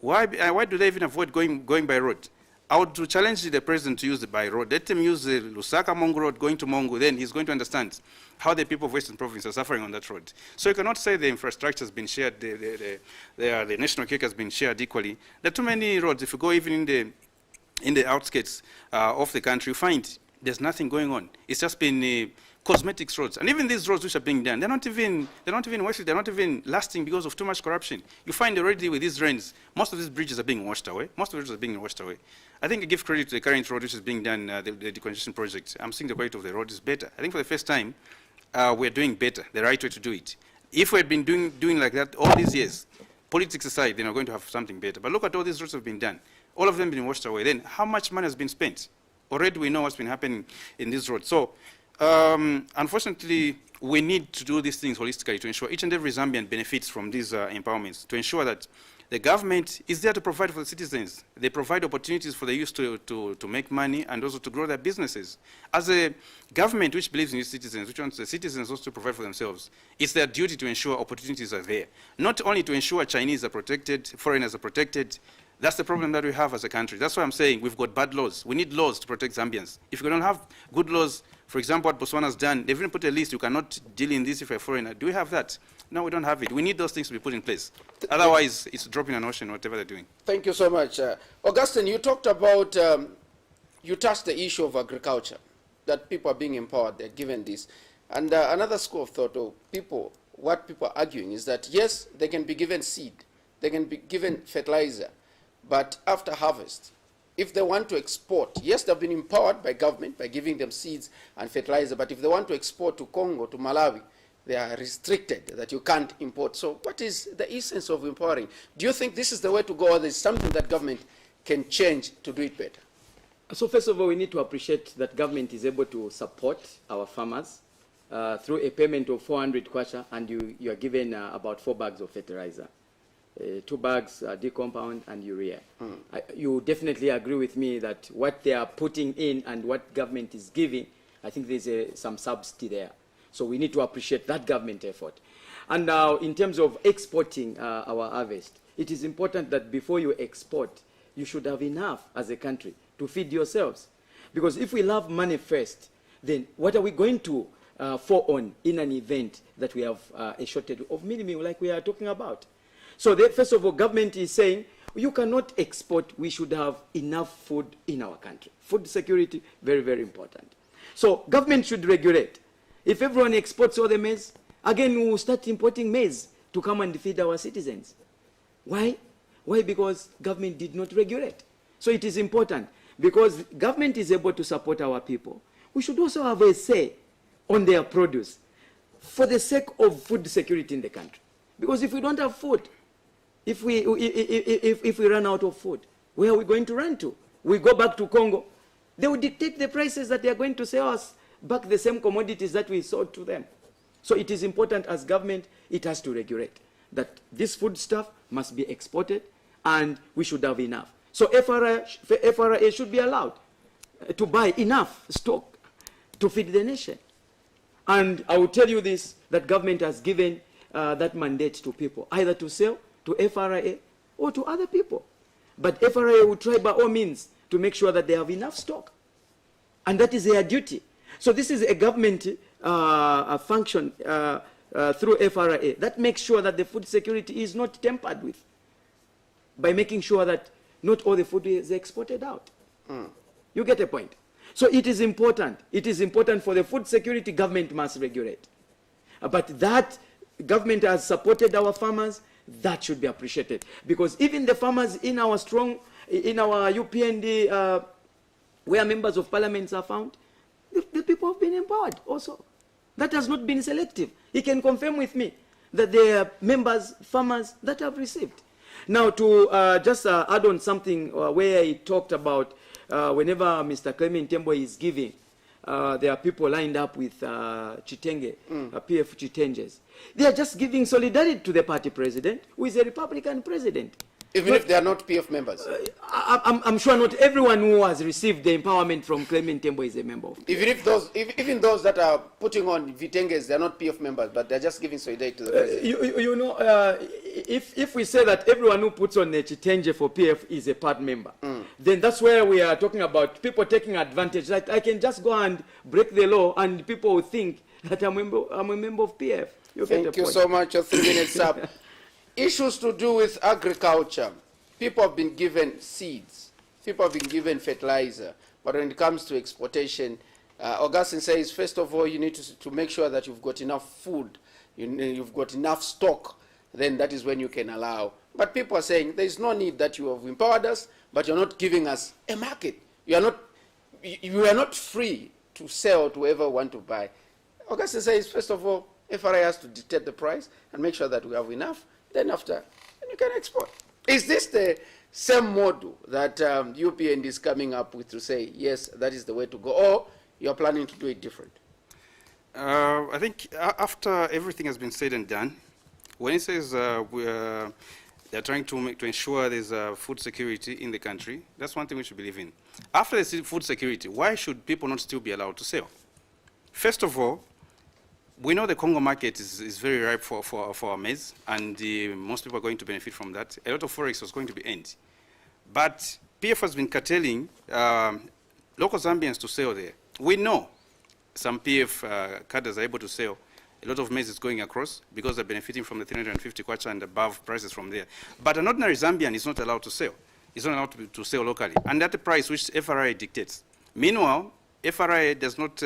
Why do they even avoid going by road? I would challenge the president to use the by road. Let him use the Lusaka-Mongo road going to Mongo. Then he's going to understand how the people of Western Province are suffering on that road. So you cannot say the infrastructure has been shared, the national cake has been shared equally. There are too many roads. If you go even in the outskirts of the country, you find there's nothing going on. It's just been cosmetics roads. And even these roads which are being done, they're not even worth, they're not even lasting because of too much corruption. You find already with these rains, most of these bridges are being washed away. Most of the bridges are being washed away. I think I give credit to the current road which is being done, the decongestion project. I'm seeing the quality of the road is better. I think for the first time, we're doing better, the right way to do it. If we had been doing like that all these years, politics aside, then we're going to have something better. But look at all these roads that have been done. All of them been washed away. Then how much money has been spent? Already we know what's been happening in these roads. So unfortunately, we need to do these things holistically to ensure each and every Zambian benefits from these empowerments, to ensure that the government is there to provide for the citizens. They provide opportunities for the youth to make money and also to grow their businesses. As a government which believes in its citizens, which wants the citizens also to provide for themselves, it's their duty to ensure opportunities are there. Not only to ensure Chinese are protected, foreigners are protected. That's the problem that we have as a country. That's why I'm saying we've got bad laws. We need laws to protect Zambians. If we don't have good laws, for example, what Botswana's done, they've even put a list, you cannot deal in this if you're a foreigner. Do we have that? No, we don't have it. We need those things to be put in place. Otherwise, it's dropping an ocean, whatever they're doing. Thank you so much. Augustine, you talked about, you touched the issue of agriculture, that people are being empowered, they're given this. And another school of thought, or what people are arguing is that, yes, they can be given seed, they can be given fertilizer, but after harvest, if they want to export, yes, they've been empowered by government by giving them seeds and fertilizer, but if they want to export to Congo, to Malawi, they are restricted, that you can't import. So what is the essence of empowering? Do you think this is the way to go, or there's something that government can change to do it better? So first of all, we need to appreciate that government is able to support our farmers through a payment of 400 kwacha, and you are given about 4 bags of fertilizer. 2 bags decompound and urea. You definitely agree with me that what they are putting in and what government is giving, I think there's some subsidy there. So we need to appreciate that government effort. And now in terms of exporting our harvest, it is important that before you export, you should have enough as a country to feed yourselves. Because if we love money first, then what are we going to fall on in an event that we have a shortage of meal like we are talking about? So first of all, government is saying, you cannot export, we should have enough food in our country. Food security, very, very important. So government should regulate. If everyone exports all the maize, again we will start importing maize to come and feed our citizens. Why? Why? Because government did not regulate. So it is important. Because government is able to support our people, we should also have a say on their produce for the sake of food security in the country. Because if we don't have food, if we run out of food, where are we going to run to? We go back to Congo. They will dictate the prices that they are going to sell us back the same commodities that we sold to them. So it is important as government, it has to regulate that this food stuff must be exported and we should have enough. So FRA should be allowed to buy enough stock to feed the nation. And I will tell you this, that government has given that mandate to people, either to sell to FRA or to other people. But FRA will try by all means to make sure that they have enough stock. And that is their duty. So this is a government function through FRA that makes sure that the food security is not tampered with by making sure that not all the food is exported out. You get a point. So it is important. It is important for the food security, government must regulate. But that government has supported our farmers, that should be appreciated. Because even the farmers in our UPND, where members of parliament are found, the people have been empowered also. That has not been selective. He can confirm with me that there are members, farmers that have received. Now to just add on something where he talked about whenever Mr. Clement Tembo is giving, there are people lined up with Chitenge, PF Chitenges. They are just giving solidarity to the party president, who is a Republican president. Even if they are not PF members? I'm sure not everyone who has received the empowerment from Clement Tembo is a member of PF. Even those that are putting on Vitenges, they are not PF members, but they're just giving solidarity to the president. You know, if we say that everyone who puts on a Chitenge for PF is a part member, then that's where we are talking about people taking advantage. Like I can just go and break the law and people will think that I'm a member of PF. Thank you so much. Your 3 minutes up. Issues to do with agriculture. People have been given seeds. People have been given fertilizer. But when it comes to exportation, Augustine says, first of all, you need to make sure that you've got enough food, you've got enough stock. Then that is when you can allow. But people are saying, there is no need that you have empowered us, but you're not giving us a market. You are not free to sell to whoever want to buy. Augustine says, first of all, FRA has to dictate the price and make sure that we have enough. Then after, you can export. Is this the same model that UPND is coming up with to say, yes, that is the way to go, or you're planning to do it different? I think after everything has been said and done, when it says they're trying to ensure there's food security in the country, that's one thing we should believe in. After there's food security, why should people not still be allowed to sell? First of all, we know the Congo market is very ripe for our maize, and most people are going to benefit from that. A lot of forex was going to be earned. But PF has been curtailing local Zambians to sell there. We know some PF cadres are able to sell. A lot of maize is going across because they're benefiting from the 350 kwacha and above prices from there. But an ordinary Zambian is not allowed to sell. It's not allowed to sell locally, and at the price which FRA dictates. Meanwhile, FRA does not...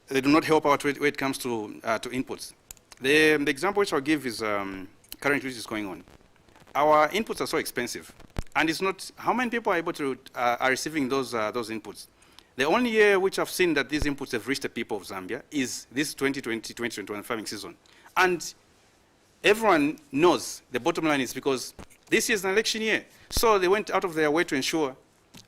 they do not help out when it comes to inputs. The example which I'll give is currently which is going on. Our inputs are so expensive, and it's not how many people are able to are receiving those inputs. The only year which I've seen that these inputs have reached the people of Zambia is this 2020-2021 farming season, and everyone knows the bottom line is because this is an election year, so they went out of their way to ensure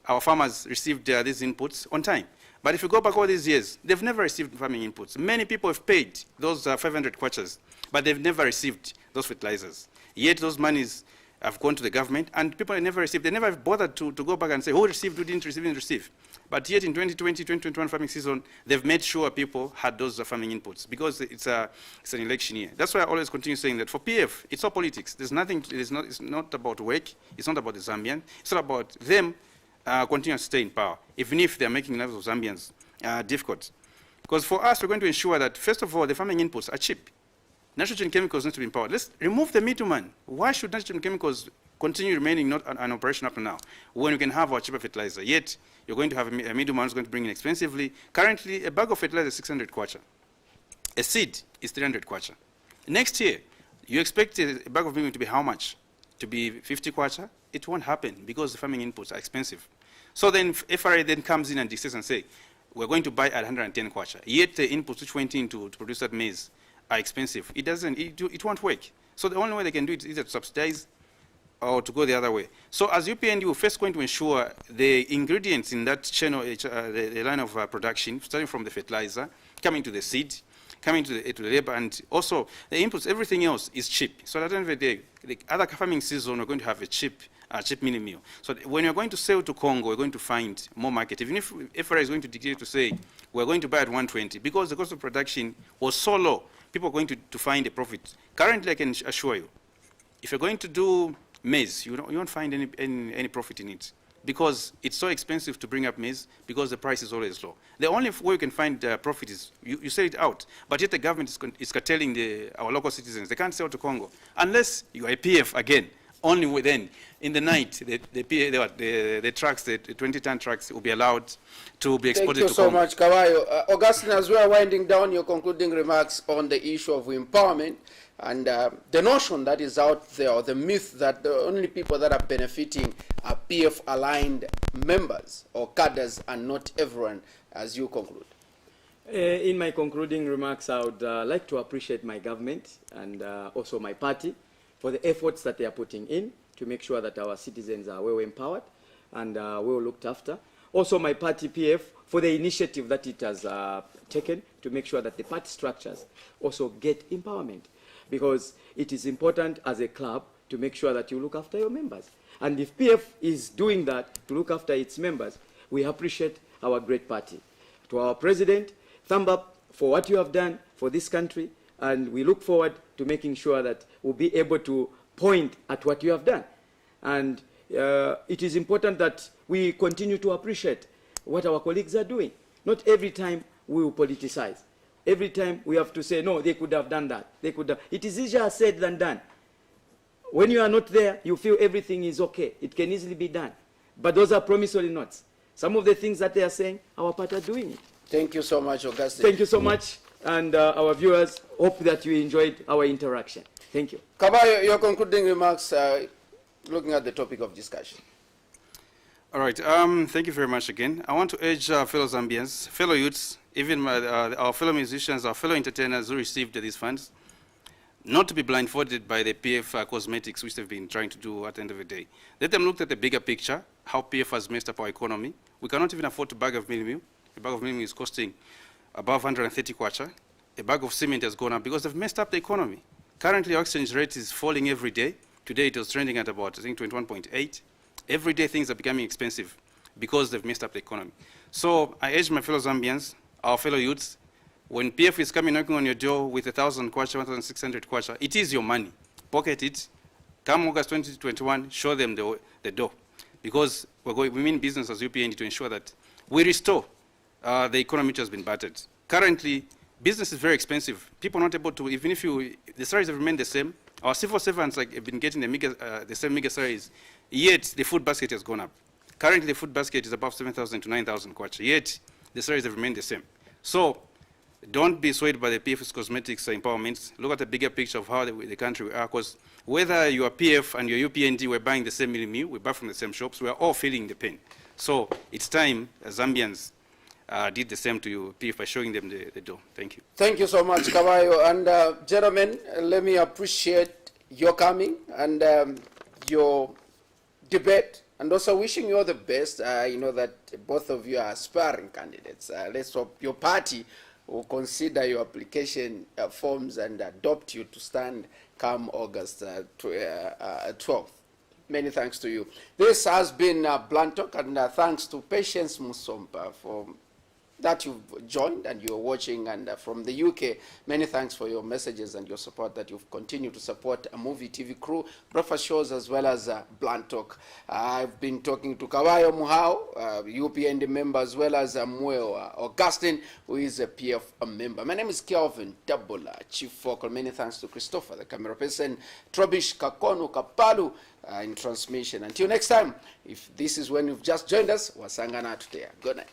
our farmers received these inputs on time. But if you go back all these years, they've never received farming inputs. Many people have paid those 500 kwachas, but they've never received those fertilizers. Yet those monies have gone to the government, and people have never received. They never have bothered to go back and say, who received, who didn't receive. But yet in 2020-2021 farming season, they've made sure people had those farming inputs because it's an election year. That's why I always continue saying that for PF, it's all politics. There's nothing, it's not about work. It's not about the Zambian. It's not about them continue to stay in power, even if they're making lives of Zambians difficult. Because for us, we're going to ensure that, first of all, the farming inputs are cheap. Nitrogen chemicals need to be empowered. Let's remove the middleman. Why should nitrogen chemicals continue remaining not an operation up to now when we can have our cheaper fertilizer? Yet, you're going to have a middleman who's going to bring in expensively. Currently, a bag of fertilizer is 600 kwacha. A seed is 300 kwacha. Next year, you expect a bag of milk to be how much? To be 50 kwacha? It won't happen because the farming inputs are expensive. So then FRA then comes in and dictates and say, we're going to buy at 110 kwacha. Yet the inputs which went in to produce that maize are expensive. It won't work. So the only way they can do it is either to subsidize or to go the other way. So as UPND, we're first going to ensure the ingredients in that channel, the line of production, starting from the fertilizer, coming to the seed, coming to the labor, and also the inputs, everything else is cheap. So at the end of the day, the other farming season, we're going to have a cheap cheap mini meal. So when you're going to sell to Congo, we're going to find more market. Even if FRA is going to declare to say, we're going to buy at 120, because the cost of production was so low, people are going to find a profit. Currently, I can assure you, if you're going to do maize, you won't find any profit in it, because it's so expensive to bring up maize, because the price is always low. The only way you can find profit is you sell it out, but yet the government is curtailing our local citizens. They can't sell to Congo unless you are a PF again. Only then, in the night, the trucks, the 20-ton trucks, will be allowed to be exported to Congo. Thank you so much, Kabayo. Augustine, as we are winding down, your concluding remarks on the issue of empowerment and the notion that is out there, or the myth that the only people that are benefiting are PF-aligned members or cadres and not everyone, as you conclude. In my concluding remarks, I would like to appreciate my government and also my party for the efforts that they are putting in to make sure that our citizens are well empowered and well looked after. Also my party PF for the initiative that it has taken to make sure that the party structures also get empowerment, because it is important as a club to make sure that you look after your members. And if PF is doing that to look after its members, we appreciate our great party. To our president, thumb up for what you have done for this country, and we look forward to making sure that we'll be able to point at what you have done. And it is important that we continue to appreciate what our colleagues are doing. Not every time we will politicize. Every time we have to say, no, they could have done that. They could have. It is easier said than done. When you are not there, you feel everything is okay. It can easily be done. But those are promissory notes. Some of the things that they are saying, our party are doing it. Thank you so much, Augustine. Thank you so much. And our viewers, hope that you enjoyed our interaction. Thank you. Kabayo, your concluding remarks, looking at the topic of discussion. All right. Thank you very much again. I want to urge fellow Zambians, fellow youths, even our fellow musicians, our fellow entertainers who received these funds, not to be blindfolded by the PF cosmetics which they've been trying to do at the end of the day. Let them look at the bigger picture, how PF has messed up our economy. We cannot even afford a bag of mini meal. A bag of mini meal is costing above 130 kwacha. A bag of cement has gone up because they've messed up the economy. Currently, our exchange rate is falling every day. Today, it was trending at about, I think, 21.8. Every day, things are becoming expensive because they've messed up the economy. So I urge my fellow Zambians, our fellow youths, when PF is coming knocking on your door with 1,000 kwacha, 1,600 kwacha, it is your money. Pocket it. Come August 2021, show them the door. Because we mean business as UPND to ensure that we restore the economy which has been battered. Currently, business is very expensive. People are not able to, even if the salaries have remained the same, our civil servants have been getting the same mega salaries, yet the food basket has gone up. Currently, the food basket is above 7,000 to 9,000 kwacha, yet the salaries have remained the same. So don't be swayed by the PF's cosmetics empowerments. Look at the bigger picture of how the country we are, because whether you are PF and you're UPND, we're buying the same meal, we buy from the same shops, we're all feeling the pain. So it's time Zambians did the same to you, PF, by showing them the door. Thank you. Thank you so much, Kabayo. And gentlemen, let me appreciate your coming and your debate, and also wishing you all the best. You know that both of you are aspiring candidates. Let's hope your party will consider your application forms and adopt you to stand come August 12th. Many thanks to you. This has been Blunt Talk, and thanks to Patience Musompa for that you've joined and you're watching, and from the UK, many thanks for your messages and your support that you've continued to support a Muvi TV crew, breakfast shows, as well as Blunt Talk. I've been talking to Kabayo Muhau, UPND member, as well as Mwewa, Augustine, who is a PF member. My name is Kelvin Dabola, Chief Focal. Many thanks to Christopher, the camera person, Trobish Kakonu Kapalu in transmission. Until next time, if this is when you've just joined us, wasangana today. Good night.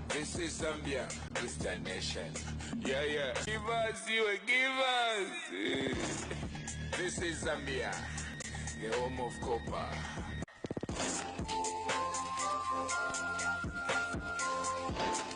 This is Zambia, this the nation. Yeah, yeah. Give us, you give us. This is Zambia, the home of copper.